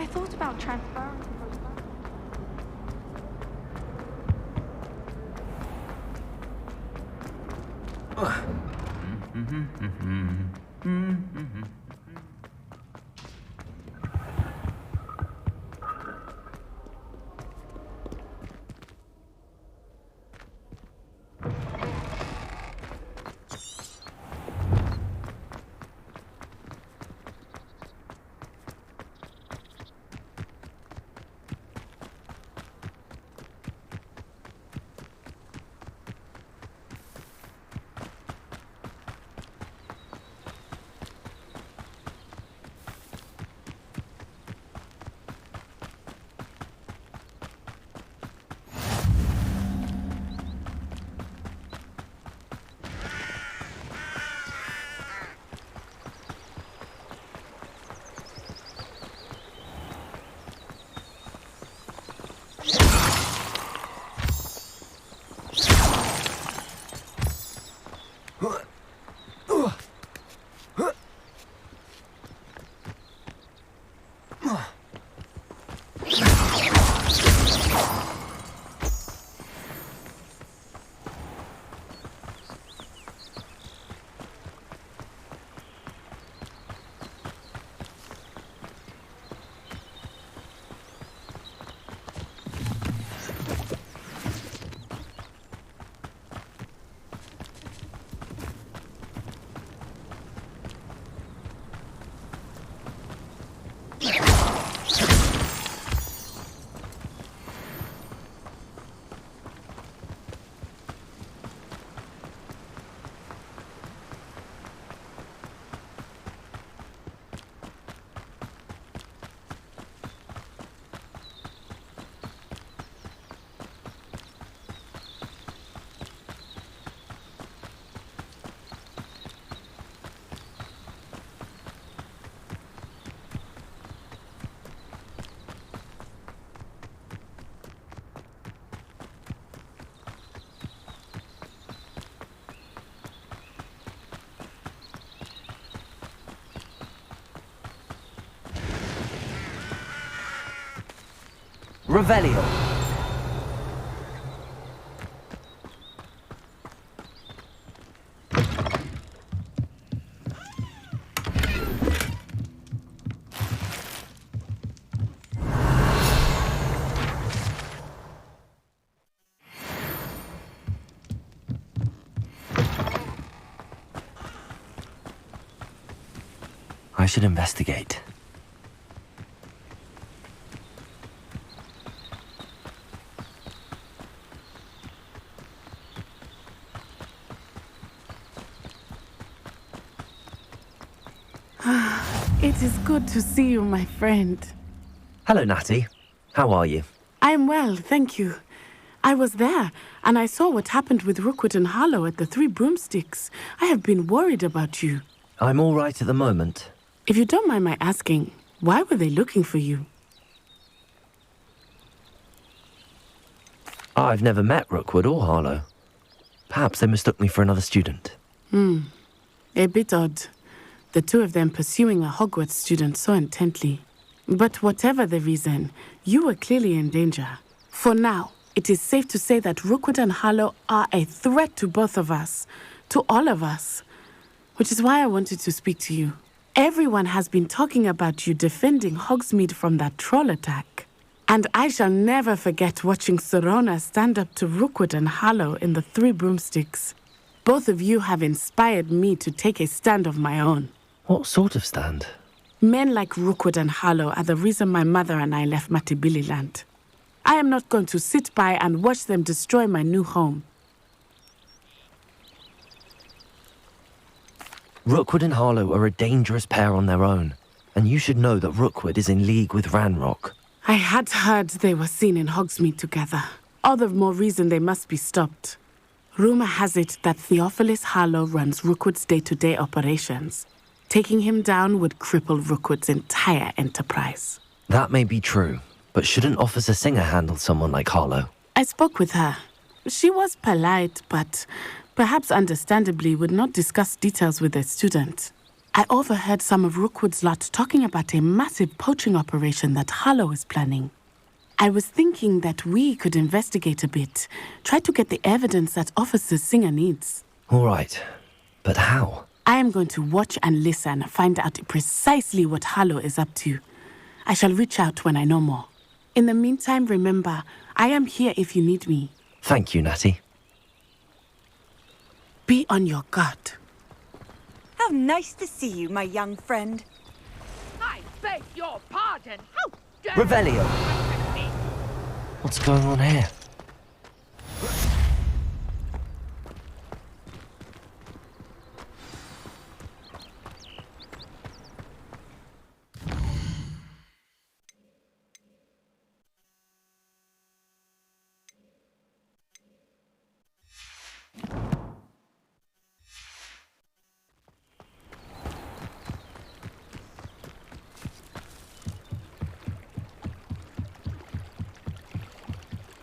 thought about transferring to those Revelio. I should investigate. It is good to see you, my friend. Hello, Natty. How are you? I am well, thank you. I was there, and I saw what happened with Rookwood and Harlow at the Three Broomsticks. I have been worried about you. I'm all right at the moment. If you don't mind my asking, why were they looking for you? I've never met Rookwood or Harlow. Perhaps they mistook me for another student. A bit odd. The two of them pursuing a Hogwarts student so intently. But whatever the reason, you were clearly in danger. For now, it is safe to say that Rookwood and Harlow are a threat to both of us, to all of us. Which is why I wanted to speak to you. Everyone has been talking about you defending Hogsmeade from that troll attack. And I shall never forget watching Serona stand up to Rookwood and Harlow in the Three Broomsticks. Both of you have inspired me to take a stand of my own. What sort of stand? Men like Rookwood and Harlow are the reason my mother and I left Matabeleland. I am not going to sit by and watch them destroy my new home. Rookwood and Harlow are a dangerous pair on their own, and you should know that Rookwood is in league with Ranrock. I had heard they were seen in Hogsmeade together. All the more reason they must be stopped. Rumor has it that Theophilus Harlow runs Rookwood's day-to-day operations. Taking him down would cripple Rookwood's entire enterprise. That may be true, but shouldn't Officer Singer handle someone like Harlow? I spoke with her. She was polite, but perhaps understandably would not discuss details with a student. I overheard some of Rookwood's lot talking about a massive poaching operation that Harlow is planning. I was thinking that we could investigate a bit, try to get the evidence that Officer Singer needs. All right, but how? I am going to watch and listen, find out precisely what Harlow is up to. I shall reach out when I know more. In the meantime, remember, I am here if you need me. Thank you, Natty. Be on your guard. How nice to see you, my young friend. I beg your pardon. How dare Revelio. you disrespect me? What's going on here?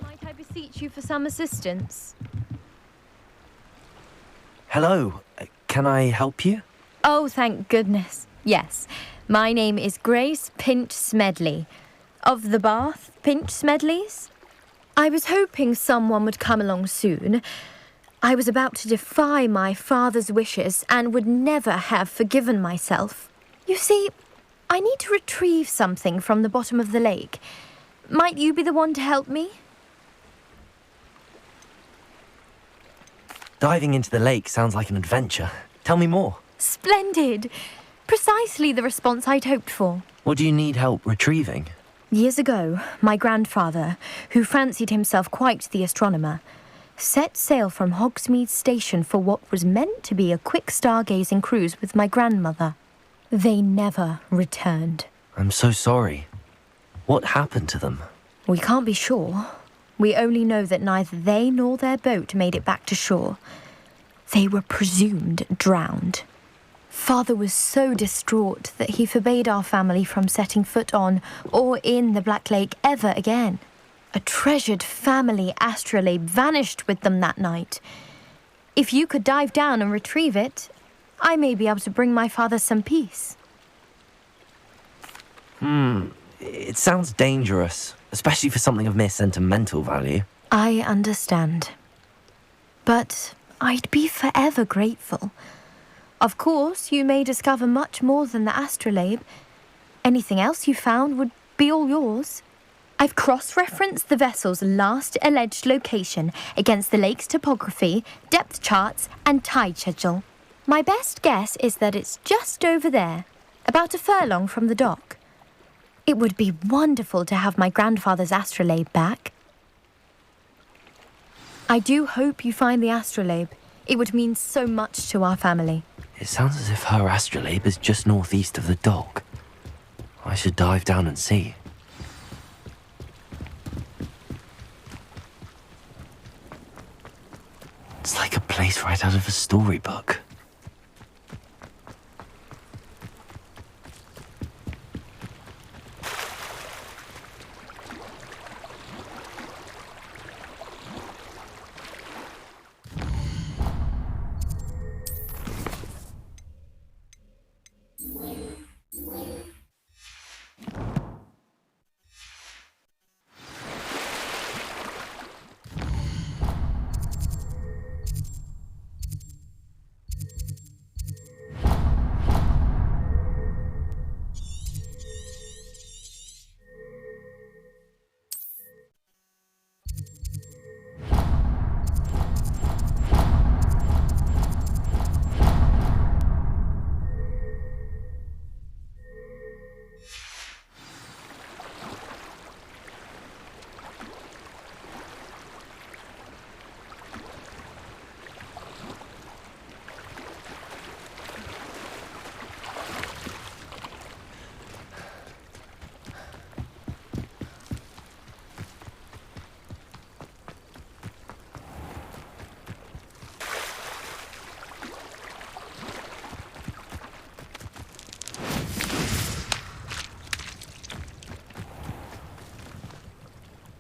Might I beseech you for some assistance? Hello, can I help you? Oh, thank goodness. Yes. My name is Grace Pinch Smedley. Of the Bath Pinch Smedleys? I was hoping someone would come along soon. I was about to defy my father's wishes and would never have forgiven myself. You see, I need to retrieve something from the bottom of the lake. Might you be the one to help me? Diving into the lake sounds like an adventure. Tell me more. Splendid! Precisely the response I'd hoped for. What do you need help retrieving? Years ago, my grandfather, who fancied himself quite the astronomer, set sail from Hogsmeade Station for what was meant to be a quick stargazing cruise with my grandmother. They never returned. I'm so sorry. What happened to them? We can't be sure. We only know that neither they nor their boat made it back to shore. They were presumed drowned. Father was so distraught that he forbade our family from setting foot on or in the Black Lake ever again. A treasured family astrolabe vanished with them that night. If you could dive down and retrieve it, I may be able to bring my father some peace. It sounds dangerous, especially for something of mere sentimental value. I understand. But I'd be forever grateful. Of course, you may discover much more than the astrolabe. Anything else you found would be all yours. I've cross-referenced the vessel's last alleged location against the lake's topography, depth charts, and tide schedule. My best guess is that it's just over there, about a furlong from the dock. It would be wonderful to have my grandfather's astrolabe back. I do hope you find the astrolabe. It would mean so much to our family. It sounds as if her astrolabe is just northeast of the dock. I should dive down and see. It's like a place right out of a storybook.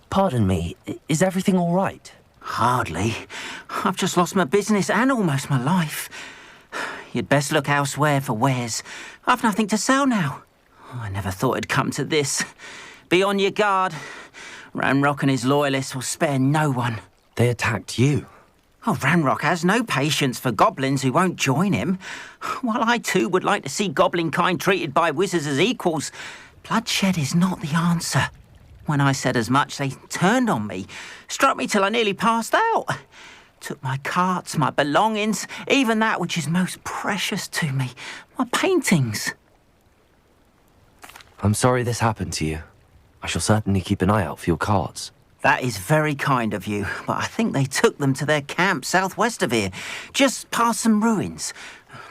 Pardon me, is everything all right? Hardly. I've just lost my business and almost my life. you'd best look elsewhere for wares. I've nothing to sell now. I never thought it'd come to this. Be on your guard. Ranrock and his loyalists will spare no one. They attacked you. Oh, Ranrock has no patience for goblins who won't join him. While I too would like to see goblin kind treated by wizards as equals, bloodshed is not the answer. When I said as much, they turned on me, struck me till I nearly passed out. Took my carts, my belongings, even that which is most precious to me, my paintings. I'm sorry this happened to you. I shall certainly keep an eye out for your carts. That is very kind of you, but I think they took them to their camp southwest of here, just past some ruins.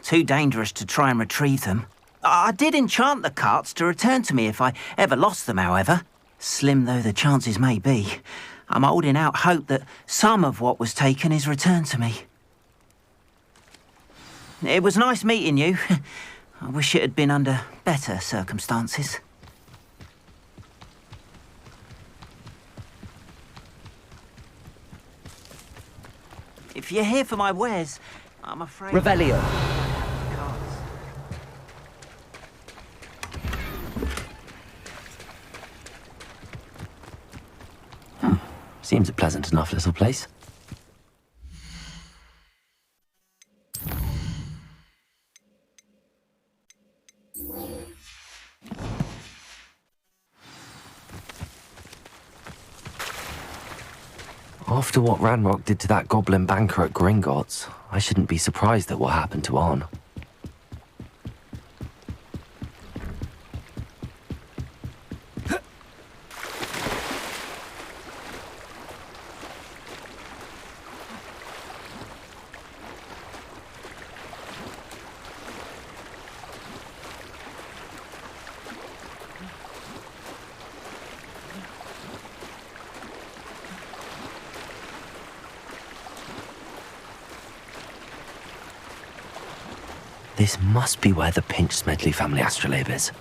Too dangerous to try and retrieve them. I did enchant the carts to return to me if I ever lost them, however. Slim though the chances may be, I'm holding out hope that some of what was taken is returned to me. It was nice meeting you. I wish it had been under better circumstances. If you're here for my wares, I'm afraid... Revelio. Seems a pleasant enough little place. After what Ranrock did to that goblin banker at Gringotts, I shouldn't be surprised at what happened to Arn. This must be where the Pinch Smedley family astrolabe is.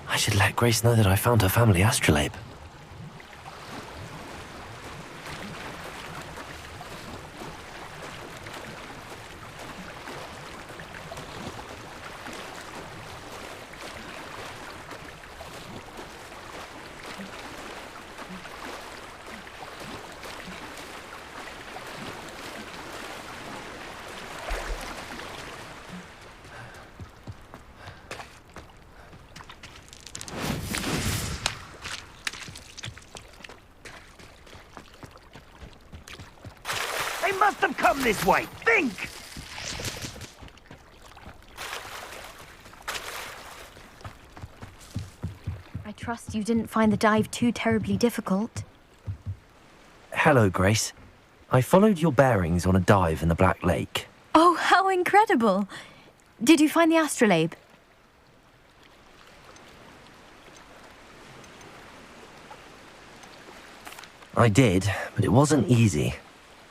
I should let Grace know that I found her family astrolabe. Must have come this way. Think! I trust you didn't find the dive too terribly difficult. Hello, Grace. I followed your bearings on a dive in the Black Lake. Oh, how incredible! Did you find the astrolabe? I did, but it wasn't easy.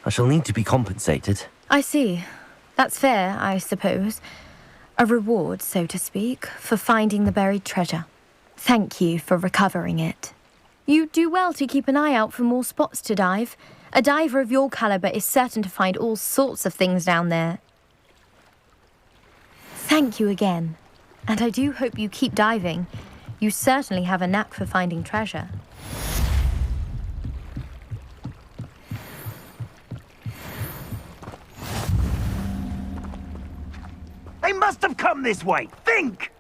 I shall need to be compensated. I see. That's fair, I suppose. A reward, so to speak, for finding the buried treasure. Thank you for recovering it. You do well to keep an eye out for more spots to dive. A diver of your caliber is certain to find all sorts of things down there. Thank you again. And I do hope you keep diving. You certainly have a knack for finding treasure. They must have come this way. Think!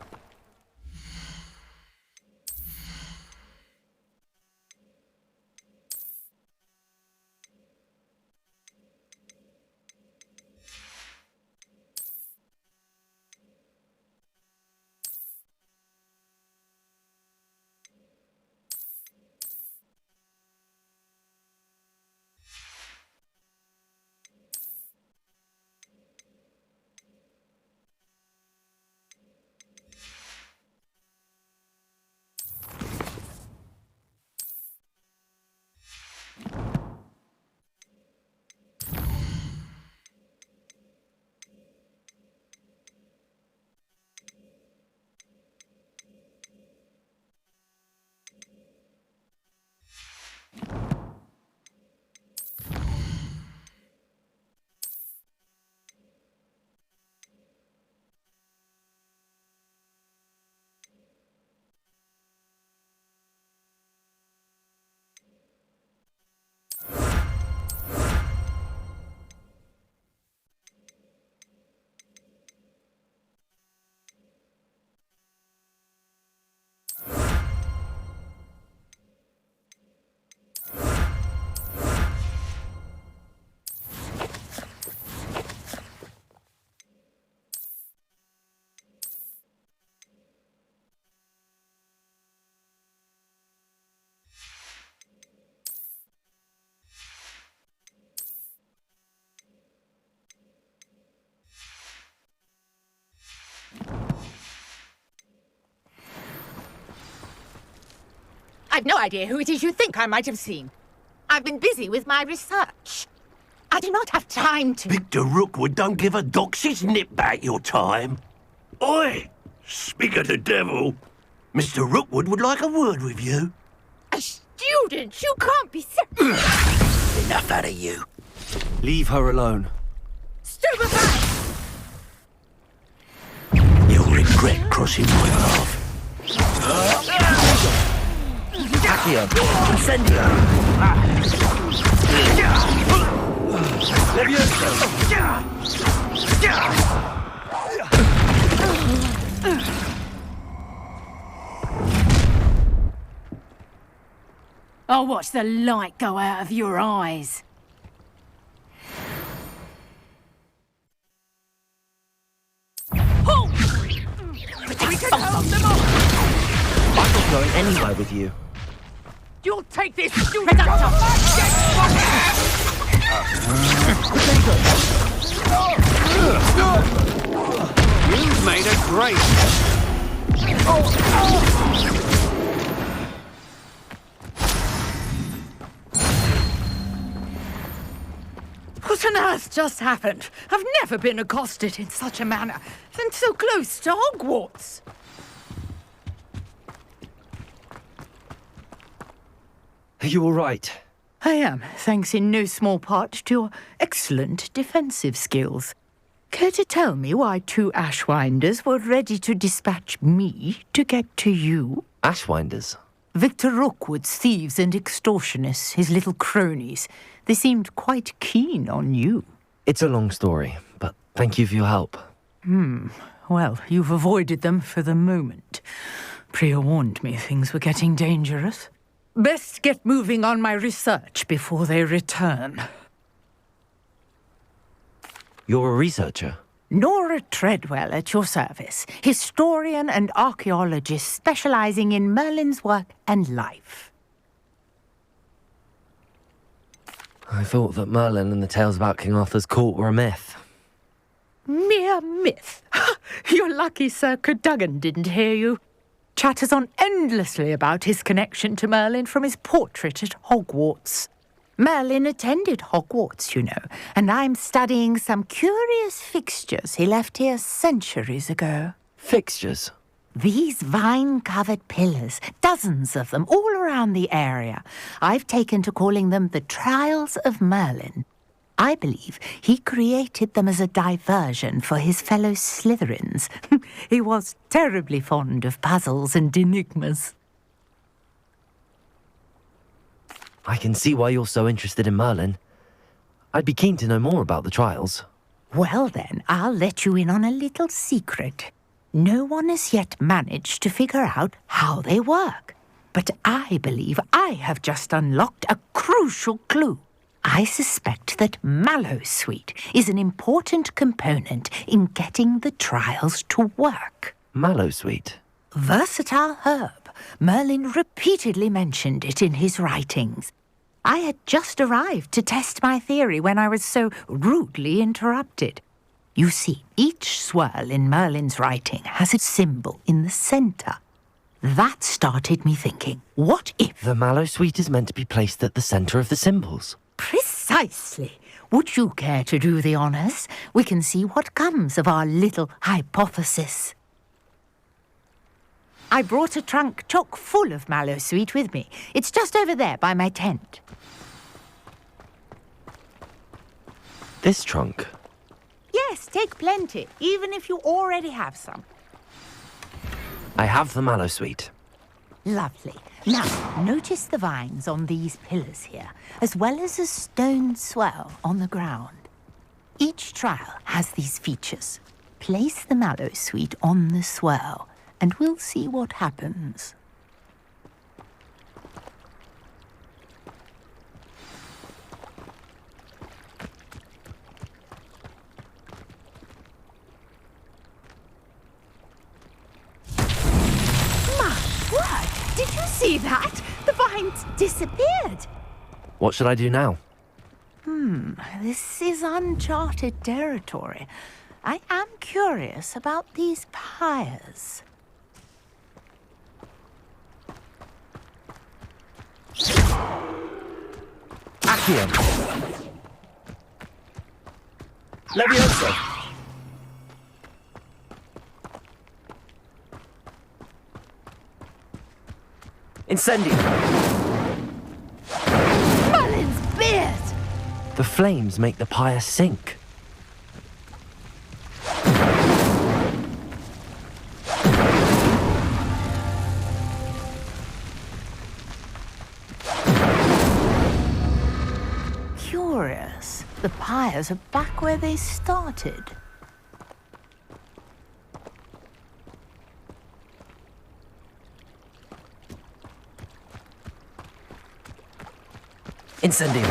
I've no idea who it is you think I might have seen. I've been busy with my research. I do not have time to... Victor Rookwood don't give a doxy's nip back your time. Oi! Speak of the devil. Mr. Rookwood would like a word with you. A student? You can't be so... Enough out of you. Leave her alone. Stupefy! You'll regret crossing my path. Accio, incendio! I'll watch the light go out of your eyes. I'm not going anywhere with you. You'll take this stupid out of my You've made a great... What on earth just happened? I've never been accosted in such a manner, and so close to Hogwarts. Are you all right? I am, thanks in no small part to your excellent defensive skills. Care to tell me why two Ashwinders were ready to dispatch me to get to you? Ashwinders? Victor Rookwood's thieves and extortionists, his little cronies. They seemed quite keen on you. It's a long story, but thank you for your help. Well, you've avoided them for the moment. Priya warned me things were getting dangerous. Best get moving on my research before they return. You're a researcher? Nora Treadwell at your service, historian and archaeologist specializing in Merlin's work and life. I thought that Merlin and the tales about King Arthur's court were a myth. Mere myth. You're lucky Sir Cadogan didn't hear you. Chatters on endlessly about his connection to Merlin from his portrait at Hogwarts. Merlin attended Hogwarts, you know, and I'm studying some curious fixtures he left here centuries ago. Fixtures? These vine-covered pillars, dozens of them, all around the area. I've taken to calling them the Trials of Merlin. I believe he created them as a diversion for his fellow Slytherins. He was terribly fond of puzzles and enigmas. I can see why you're so interested in Merlin. I'd be keen to know more about the trials. Well then, I'll let you in on a little secret. No one has yet managed to figure out how they work. But I believe I have just unlocked a crucial clue. I suspect that Mallowsweet is an important component in getting the trials to work. Mallowsweet. Versatile herb. Merlin repeatedly mentioned it in his writings. I had just arrived to test my theory when I was so rudely interrupted. You see, each swirl in Merlin's writing has a symbol in the center. That started me thinking, what if... The Mallowsweet is meant to be placed at the center of the symbols. Precisely. Would you care to do the honors? We can see what comes of our little hypothesis. I brought a trunk chock full of Mallowsweet with me. It's just over there by my tent. This trunk? Yes, take plenty, even if you already have some. I have the Mallowsweet. Lovely. Now, notice the vines on these pillars here, as well as a stone swell on the ground. Each trial has these features. Place the Mallowsweet on the swell, and we'll see what happens. Did you see that? The vines disappeared. What should I do now? This is uncharted territory. I am curious about these pyres. Accio. Leviosa. Incendio. Merlin's beard! The flames make the pyre sink. Curious. The pyres are back where they started. Incendio.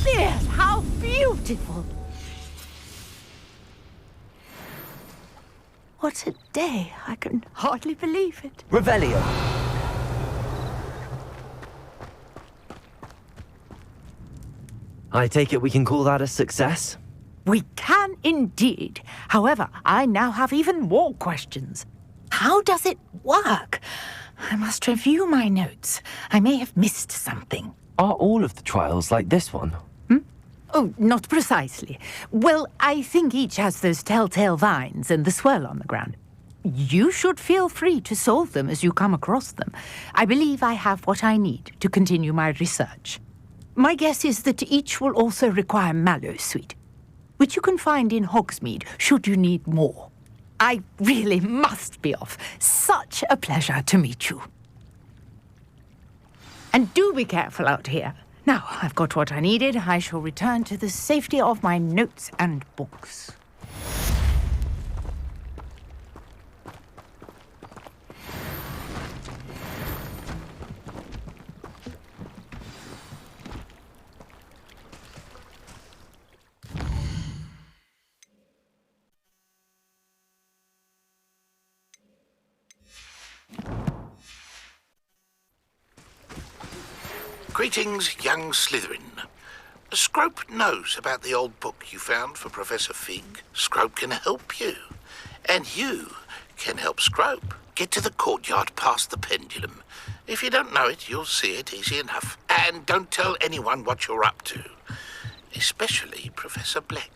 Beard, how beautiful! What a day. I can hardly believe it. Revelio. I take it we can call that a success? We can indeed. However, I now have even more questions. How does it work? I must review my notes. I may have missed something. Are all of the trials like this one? Oh, not precisely. Well, I think each has those telltale vines and the swirl on the ground. You should feel free to solve them as you come across them. I believe I have what I need to continue my research. My guess is that each will also require Mallowsweet, which you can find in Hogsmeade should you need more. I really must be off. Such a pleasure to meet you. And do be careful out here. Now, I've got what I needed. I shall return to the safety of my notes and books. Greetings, young Slytherin. Scrope knows about the old book you found for Professor Fig. Scrope can help you. And you can help Scrope get to the courtyard past the pendulum. If you don't know it, you'll see it easy enough. And don't tell anyone what you're up to. Especially Professor Black.